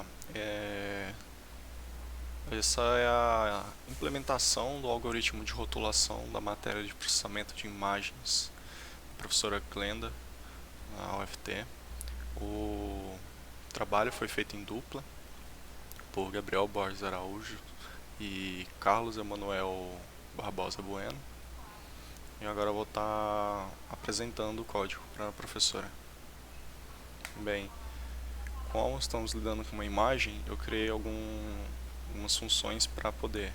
Ó, é, essa é a implementação do algoritmo de rotulação da matéria de processamento de imagens da professora Glenda, na UFT. O trabalho foi feito em dupla por Gabriel Borges Araújo e Carlos Emanuel Barbosa Bueno. E agora eu vou estar apresentando o código para a professora. Bem, como estamos lidando com uma imagem, eu criei algumas funções para poder,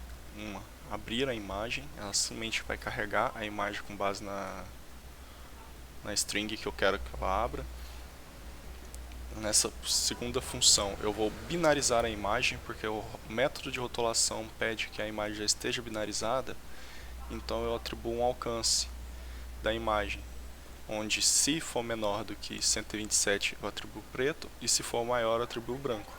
abrir a imagem. Ela simplesmente vai carregar a imagem com base na string que eu quero que ela abra. Nessa segunda função eu vou binarizar a imagem, porque o método de rotulação pede que a imagem já esteja binarizada. Então eu atribuo um alcance da imagem, onde se for menor do que 127 eu atribuo preto e se for maior eu atribuo branco.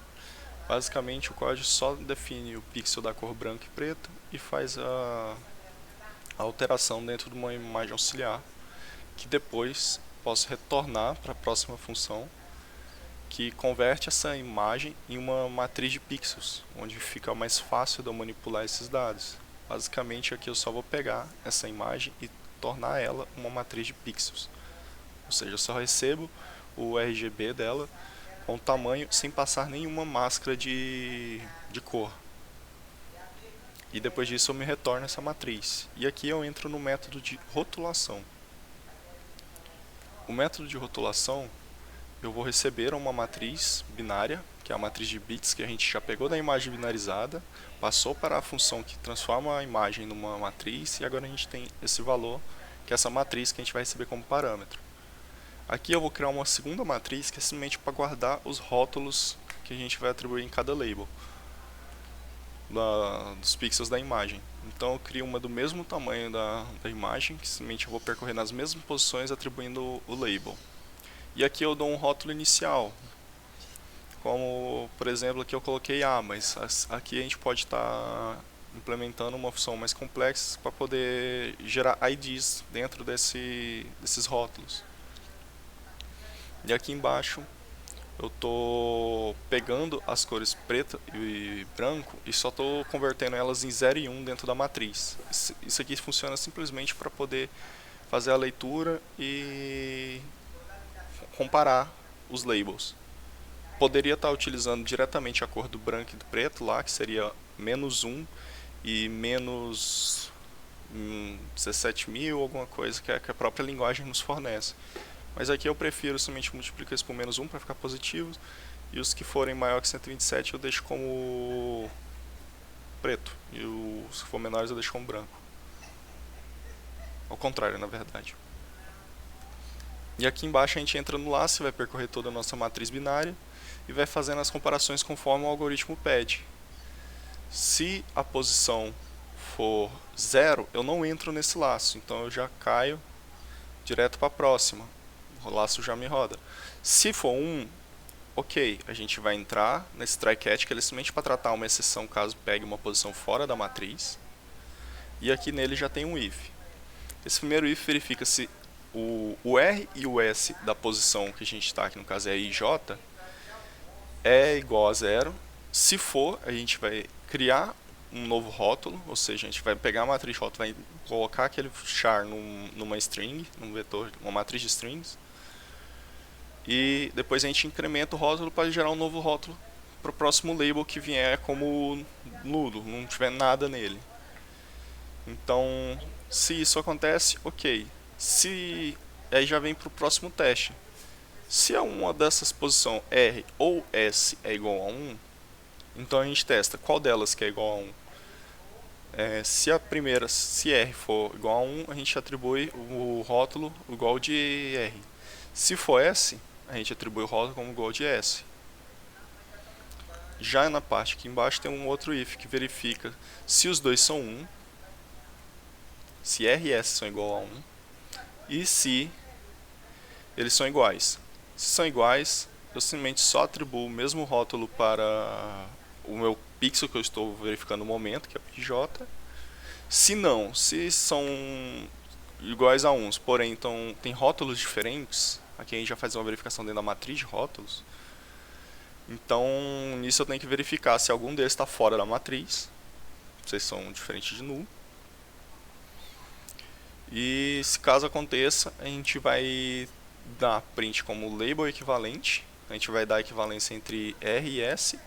Basicamente o código só define o pixel da cor branco e preto e faz a alteração dentro de uma imagem auxiliar, que depois posso retornar para a próxima função, que converte essa imagem em uma matriz de pixels, onde fica mais fácil de eu manipular esses dados. Basicamente aqui eu só vou pegar essa imagem e tornar ela uma matriz de pixels. Ou seja, eu só recebo o RGB dela com o tamanho sem passar nenhuma máscara de cor. E depois disso eu me retorno essa matriz. E aqui eu entro no método de rotulação. O método de rotulação, eu vou receber uma matriz binária, que é a matriz de bits que a gente já pegou da imagem binarizada, passou para a função que transforma a imagem numa matriz, e agora a gente tem esse valor, que é essa matriz que a gente vai receber como parâmetro. Aqui eu vou criar uma segunda matriz, que é simplesmente para guardar os rótulos que a gente vai atribuir em cada label dos pixels da imagem. Então eu crio uma do mesmo tamanho da imagem, que simplesmente eu vou percorrer nas mesmas posições atribuindo o label. E aqui eu dou um rótulo inicial, como por exemplo aqui eu coloquei A, mas aqui a gente pode estar implementando uma função mais complexa para poder gerar IDs dentro desses rótulos. E aqui embaixo eu estou pegando as cores preto e branco e só estou convertendo elas em 0 e 1 dentro da matriz. Isso aqui funciona simplesmente para poder fazer a leitura e comparar os labels. Poderia estar utilizando diretamente a cor do branco e do preto lá, que seria -1 e menos 17.000, alguma coisa que a própria linguagem nos fornece. Mas aqui eu prefiro somente multiplicar isso por -1 para ficar positivo, e os que forem maior que 127 eu deixo como preto, e os que for menores eu deixo como branco. Ao contrário, na verdade. E aqui embaixo a gente entra no laço, vai percorrer toda a nossa matriz binária e vai fazendo as comparações conforme o algoritmo pede. Se a posição for 0, eu não entro nesse laço, então eu já caio direto para a próxima. O laço já me roda. Se for 1, ok, a gente vai entrar nesse try catch, que é simplesmente para tratar uma exceção caso pegue uma posição fora da matriz. E aqui nele já tem um if. Esse primeiro if verifica se o R e o S da posição que a gente está, que no caso é IJ, é igual a 0. Se for, a gente vai criar um novo rótulo, ou seja, a gente vai pegar a matriz de rótulo, vai colocar aquele char numa string, num vetor, uma matriz de strings, e depois a gente incrementa o rótulo para gerar um novo rótulo para o próximo label que vier como nulo, não tiver nada nele. Então, se isso acontece, ok. Se aí já vem para o próximo teste. Se uma dessas posições R ou S é igual a 1, então a gente testa qual delas que é igual a 1. Se a primeira, se R for igual a 1, a gente atribui o rótulo igual de R. Se for S, a gente atribui o rótulo como igual de S. Já na parte aqui embaixo tem um outro if que verifica se os dois são 1, se R e S são igual a 1, e se eles são iguais. Se são iguais, eu simplesmente só atribuo o mesmo rótulo para o meu pixel que eu estou verificando no momento, que é o PJ. Se não, se são iguais a 1, porém então, tem rótulos diferentes, aqui a gente já faz uma verificação dentro da matriz de rótulos, Então, nisso eu tenho que verificar se algum deles está fora da matriz, se são diferentes de null. E se caso aconteça, a gente vai dar print como label equivalente. A gente vai dar a equivalência entre R e S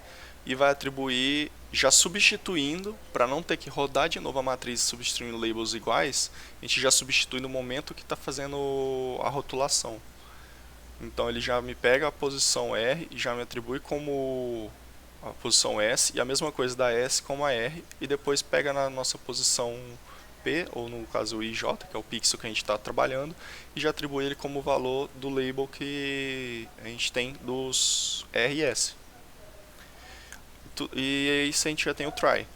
e vai atribuir, já substituindo, para não ter que rodar de novo a matriz substituindo labels iguais, a gente já substitui no momento que está fazendo a rotulação. Então ele já me pega a posição R e já me atribui como a posição S, e a mesma coisa da S como a R, e depois pega na nossa posição P, ou no caso o IJ, que é o pixel que a gente está trabalhando, e já atribui ele como valor do label que a gente tem dos R e S. E isso a gente já tem o try.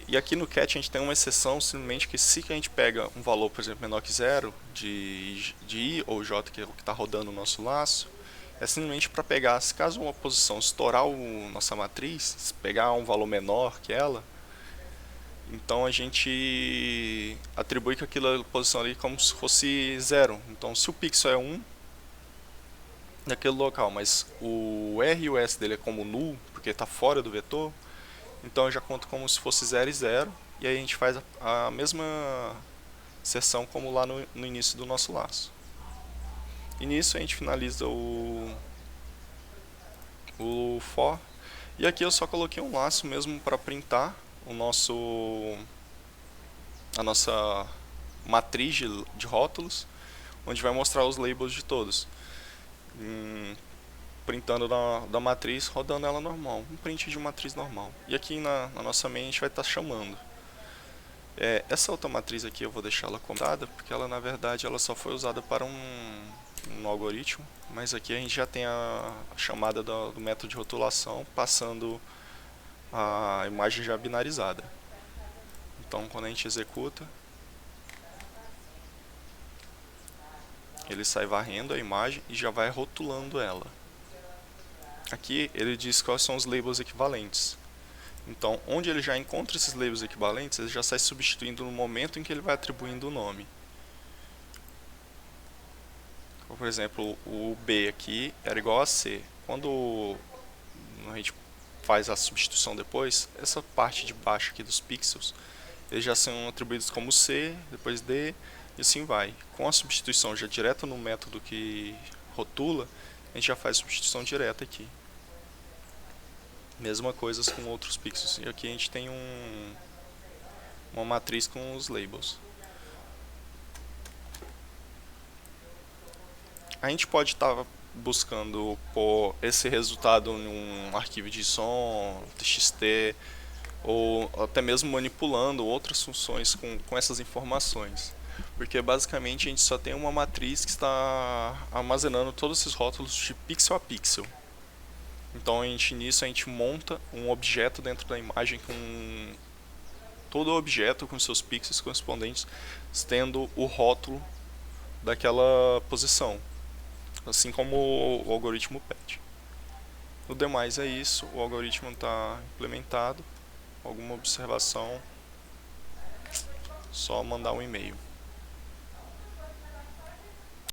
E aqui no cat a gente tem uma exceção, simplesmente que se a gente pega um valor, por exemplo, menor que zero, de I ou J, que é o que está rodando o nosso laço, é simplesmente para pegar, se caso uma posição estourar nossa matriz, se pegar um valor menor que ela, então a gente atribui que aquela posição ali como se fosse zero. Então se o pixel é 1 naquele local, mas o R e o S dele é como null, porque está fora do vetor, então eu já conto como se fosse 0 e 0, e aí a gente faz a mesma seção como lá no início do nosso laço. E nisso a gente finaliza o for, e aqui eu só coloquei um laço mesmo para printar a nossa matriz de rótulos, onde vai mostrar os labels de todos. Printando da matriz, rodando ela normal, um print de matriz normal. E aqui na nossa main a gente vai estar chamando. Essa outra matriz aqui eu vou deixar ela comentada, porque ela na verdade ela só foi usada para um algoritmo, mas aqui a gente já tem a chamada do método de rotulação passando a imagem já binarizada. Então quando a gente executa, ele sai varrendo a imagem e já vai rotulando ela. Aqui ele diz quais são os labels equivalentes. Então, onde ele já encontra esses labels equivalentes, ele já sai substituindo no momento em que ele vai atribuindo o nome. Por exemplo, o B aqui era igual a C. Quando a gente faz a substituição depois, essa parte de baixo aqui dos pixels, eles já são atribuídos como C, depois D, e assim vai. Com a substituição já direta no método que rotula, a gente já faz a substituição direta aqui. Mesma coisa com outros pixels. E aqui a gente tem uma matriz com os labels. A gente pode estar buscando pôr esse resultado em um arquivo de som, txt, ou até mesmo manipulando outras funções com essas informações. Porque basicamente a gente só tem uma matriz que está armazenando todos esses rótulos de pixel a pixel. Então nisso a gente monta um objeto dentro da imagem com todo o objeto com seus pixels correspondentes, tendo o rótulo daquela posição, assim como o algoritmo pede. No demais é isso, o algoritmo está implementado. Alguma observação, só mandar um e-mail.